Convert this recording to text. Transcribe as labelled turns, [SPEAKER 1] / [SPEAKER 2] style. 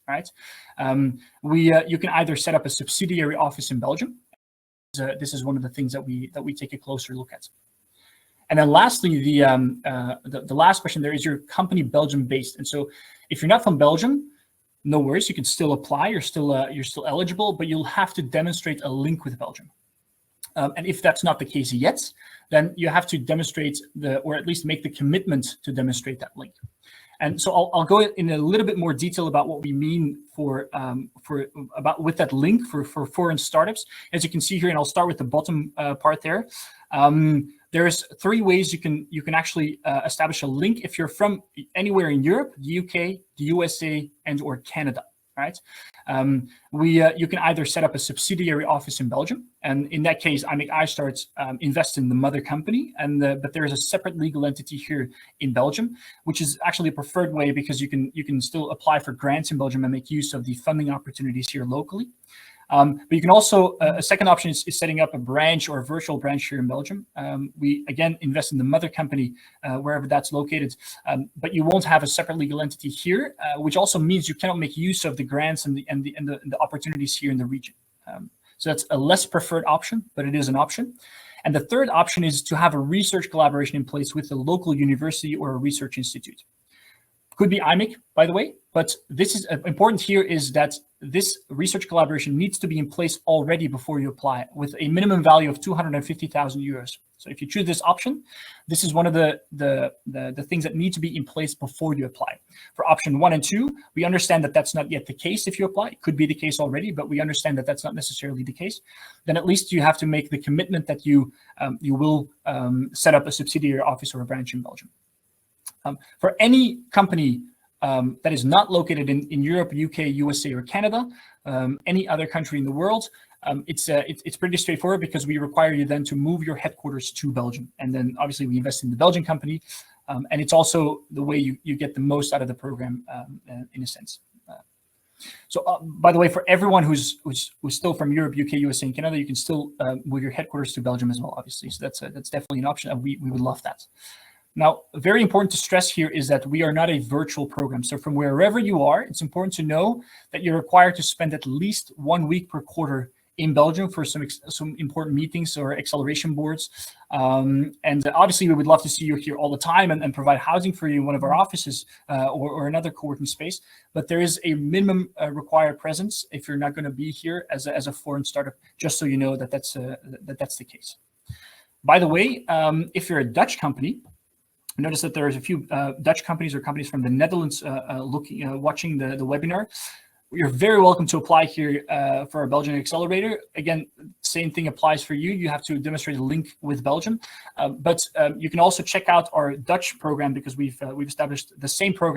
[SPEAKER 1] right? You can either set up a subsidiary office in Belgium. This is one of the things that we take a closer look at. And then lastly, the last question there is your company Belgium based. And so if you're not from Belgium, no worries, you can still apply. You're still eligible, but you'll have to demonstrate a link with Belgium. And if that's not the case yet, then you have to demonstrate or at least make the commitment to demonstrate that link. And so I'll go in a little bit more detail about what we mean with that link for foreign startups. As you can see here, and I'll start with the bottom part there. There's 3 ways you can actually establish a link if you're from anywhere in Europe, the UK, the USA, and/or Canada. Right? You can either set up a subsidiary office in Belgium, and in that case, imec istart invests in the mother company, but there is a separate legal entity here in Belgium, which is actually a preferred way because you can still apply for grants in Belgium and make use of the funding opportunities here locally. But you can also, a second option is setting up a branch or a virtual branch here in Belgium. We, again, invest in the mother company wherever that's located, but you won't have a separate legal entity here, which also means you cannot make use of the grants and the opportunities here in the region. So that's a less preferred option, but it is an option. And the third option is to have a research collaboration in place with a local university or a research institute. Could be imec, by the way, but this is important here is that this research collaboration needs to be in place already before you apply, with a minimum value of 250,000 euros. So if you choose this option, this is one of the things that need to be in place before you apply. For option 1 and 2, we understand that that's not yet the case if you apply. It could be the case already, but we understand that that's not necessarily the case. Then at least you have to make the commitment that you will set up a subsidiary office or a branch in Belgium. For any company that is not located in Europe, UK, USA, or Canada, any other country in the world, it's pretty straightforward because we require you then to move your headquarters to Belgium. And then obviously we invest in the Belgian company, and it's also the way you get the most out of the program in a sense. By the way, for everyone who's still from Europe, UK, USA, and Canada, you can still move your headquarters to Belgium as well, obviously. So that's definitely an option, and we would love that. Now, very important to stress here is that we are not a virtual program. So from wherever you are, it's important to know that you're required to spend at least 1 week per quarter in Belgium for some important meetings or acceleration boards. And obviously, we would love to see you here all the time and provide housing for you in one of our offices or another co-working space. But there is a minimum required presence if you're not going to be here as a foreign startup, just so you know that that's the case. By the way, if you're a Dutch company, notice that there's a few Dutch companies or companies from the Netherlands watching the webinar. You're very welcome to apply here for our Belgian accelerator. Again, same thing applies for you. You have to demonstrate a link with Belgium, but you can also check out our Dutch program because we've established the same program